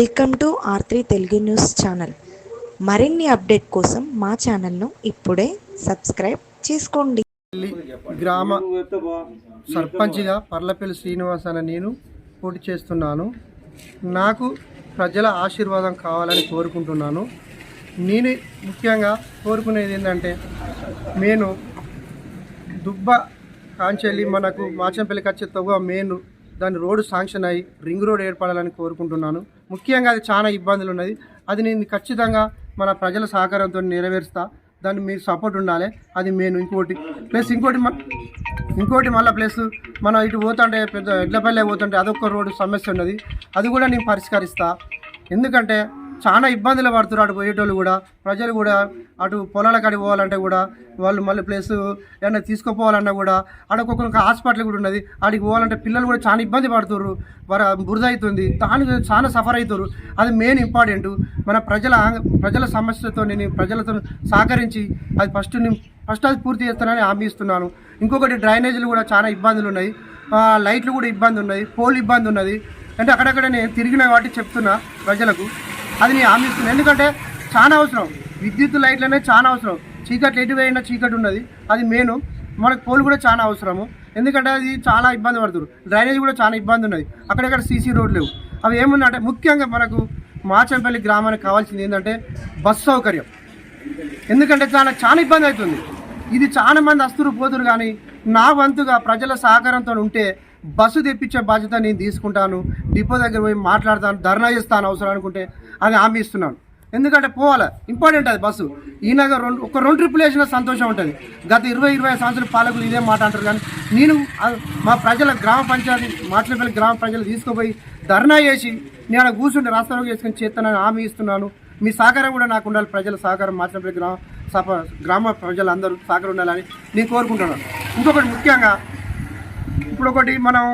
Welcome to R3 Telugu news channel. మరిన్ని update కోసం మా ఛానల్ను ఇప్పుడే సబ్స్క్రైబ్ చేసుకోండి. గ్రామ సర్పంచ్గా పర్లపల్లి శ్రీనివాస్ అనే నేను పోటీ చేస్తున్నాను. నాకు ప్రజల ఆశీర్వాదం కావాలని కోరుకుంటున్నాను. నేను ముఖ్యంగా కోరుకునేది ఏంటంటే, నేను దుబ్బ కాంచెల్లి మనకు మాచంపల్లికి వచ్చే తవ్వ మెయిన్ దాని రోడ్డు శాంక్షన్ అయ్యి రింగ్ రోడ్ ఏర్పడాలని కోరుకుంటున్నాను. ముఖ్యంగా అది చాలా ఇబ్బందులు ఉన్నది. అది నేను ఖచ్చితంగా మన ప్రజల సహకారంతో నెరవేరుస్తా. దాన్ని మీరు సపోర్ట్ ఉండాలి. అది మెయిన్. ఇంకోటి మళ్ళీ ప్లస్ మనం ఇటు పోతుంటే పెద్ద ఎడ్లపల్లె పోతుంటే అదొక రోడ్డు సమస్య ఉన్నది. అది కూడా నేను పరిష్కరిస్తా. ఎందుకంటే చాలా ఇబ్బందులు పడుతున్నారు అటు పోయేటోళ్ళు కూడా. ప్రజలు కూడా అటు పొలాల కాడికి పోవాలంటే కూడా వాళ్ళు మళ్ళీ ప్లేస్ ఏమైనా తీసుకుపోవాలన్నా కూడా అడొక్కొక్క హాస్పిటల్ కూడా ఉన్నది. ఆడికి పోవాలంటే పిల్లలు కూడా చాలా ఇబ్బంది పడుతున్నారు. బురద అవుతుంది, దానికి చాలా సఫర్ అవుతారు. అది మెయిన్ ఇంపార్టెంట్. మన ప్రజల సమస్యతో నేను ప్రజలతో సహకరించి అది ఫస్ట్ అది పూర్తి చేస్తానని హామీ ఇస్తున్నాను. ఇంకొకటి డ్రైనేజీలు కూడా చాలా ఇబ్బందులు ఉన్నాయి. లైట్లు కూడా ఇబ్బంది ఉన్నది, పోల్ ఇబ్బంది ఉన్నది. అంటే అక్కడక్కడ నేను తిరిగిన వాటి చెప్తున్నా ప్రజలకు. అది నేను హామీ ఇస్తున్నాను. ఎందుకంటే చాలా అవసరం. విద్యుత్ లైట్లు అనేది చాలా అవసరం. చీకట్లు ఎటు పోయినా చీకటి ఉన్నది. అది మెయిన్. మనకు పోల్ కూడా చాలా అవసరము. ఎందుకంటే అది చాలా ఇబ్బంది పడుతుంది. డ్రైనేజ్ కూడా చాలా ఇబ్బంది ఉన్నది. అక్కడక్కడ సీసీ రోడ్లు లేవు. అవి ఏముందంటే ముఖ్యంగా మనకు మాచంపల్లి గ్రామానికి కావాల్సింది ఏంటంటే బస్సు సౌకర్యం. ఎందుకంటే చాలా ఇబ్బంది అవుతుంది. ఇది చాలా మంది వస్తురు పోతురు. కానీ నా వంతుగా ప్రజల సహకారంతో ఉంటే బస్సు తెప్పించే బాధ్యత నేను తీసుకుంటాను. డిపో దగ్గర పోయి మాట్లాడతాను, ధర్నా చేస్తాను అవసరం అనుకుంటే. అది హామీ ఇస్తున్నాను. ఎందుకంటే పోవాలి, ఇంపార్టెంట్ అది బస్సు. ఈయనగా ఒక రెండు ట్రిప్పులు వేసినా సంతోషం ఉంటుంది. గత 20-25 సంవత్సరాల పాలకులు ఇదే మాట అంటారు. కానీ నేను మా ప్రజల గ్రామ పంచాయతీ మాట్లపల్లి గ్రామ ప్రజలు తీసుకుపోయి ధర్నా చేసి నేను అక్కడ కూర్చుంటే రాస్తారోకి చేసుకొని చేస్తానని హామీ ఇస్తున్నాను. మీ సహకారం కూడా నాకు ఉండాలి. ప్రజల సహకారం మాట్లపల్లి గ్రామ ప్రజలందరూ సహకారం ఉండాలని నేను కోరుకుంటున్నాను. ఇంకొకటి ముఖ్యంగా ఇప్పుడు మనం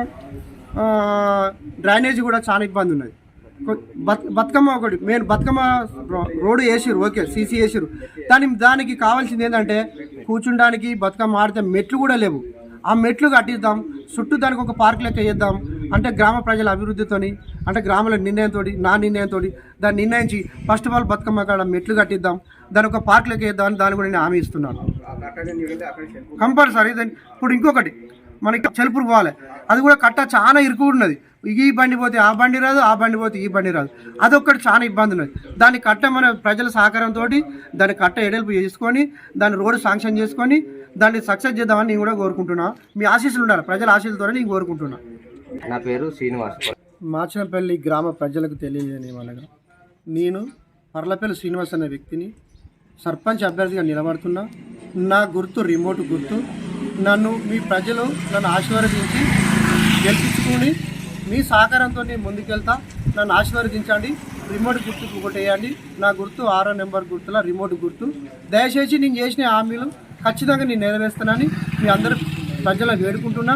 డ్రైనేజీ కూడా చాలా ఇబ్బంది ఉన్నది. బతుకమ్మ ఒకటి మెయిన్. బతుకమ్మ రోడ్డు వేసిరు, ఓకే, సీసీ వేసిరు. దానికి కావాల్సింది ఏంటంటే కూర్చుండానికి బతుకమ్మ ఆడితే మెట్లు కూడా లేవు. ఆ మెట్లు కట్టిద్దాం, చుట్టూ దానికి ఒక పార్క్ లెక్క వేద్దాం. అంటే గ్రామ ప్రజల అభివృద్ధితో, అంటే గ్రామాల నిర్ణయంతో, నా నిర్ణయంతో దాన్ని నిర్ణయించి ఫస్ట్ ఆఫ్ ఆల్ బతుకమ్మ కాడ మెట్లు కట్టిద్దాం, దాని ఒక పార్క్ లెక్క వేద్దాం. దాన్ని కూడా నేను హామీ ఇస్తున్నాను కంపల్సరీ. ఇప్పుడు ఇంకొకటి మనకి చెలుపురు పోవాలి. అది కూడా కట్ట చాలా ఇరుకు ఉన్నది. ఈ బండి పోతే ఆ బండి రాదు, ఆ బండి పోతే ఈ బండి రాదు. అదొక్కటి చాలా ఇబ్బంది ఉన్నది. దాన్ని కట్ట మన ప్రజల సహకారంతో దాన్ని కట్ట ఎడల్పు చేసుకొని దాన్ని రోడ్డు శాంక్షన్ చేసుకొని దాన్ని సక్సెస్ చేద్దామని నేను కూడా కోరుకుంటున్నా. మీ ఆశీస్సులు ఉండాలి, ప్రజల ఆశీస్సులతో నేను కోరుకుంటున్నా. నా పేరు శ్రీనివాస్. మాచంపల్లి గ్రామ ప్రజలకు తెలియజేయని వాళ్ళగా నేను పర్లపల్లి శ్రీనివాస్ అనే వ్యక్తిని సర్పంచ్ అభ్యర్థిగా నిలబడుతున్నా. నా గుర్తు రిమోట్ గుర్తు. మీ ప్రజలు నన్ను ఆశీర్వదించి గెలిపించుకుని మీ సహకారంతో నేను ముందుకెళ్తా. నన్ను ఆశీర్వదించండి. రిమోట్ గుర్తుకు ఒకటేయండి. నా గుర్తు 6వ నెంబర్ గుర్తుల రిమోట్ గుర్తు. దయచేసి నేను చేసిన హామీలు ఖచ్చితంగా నేను నెరవేరుస్తానని మీ అందరూ ప్రజలకు వేడుకుంటున్నా.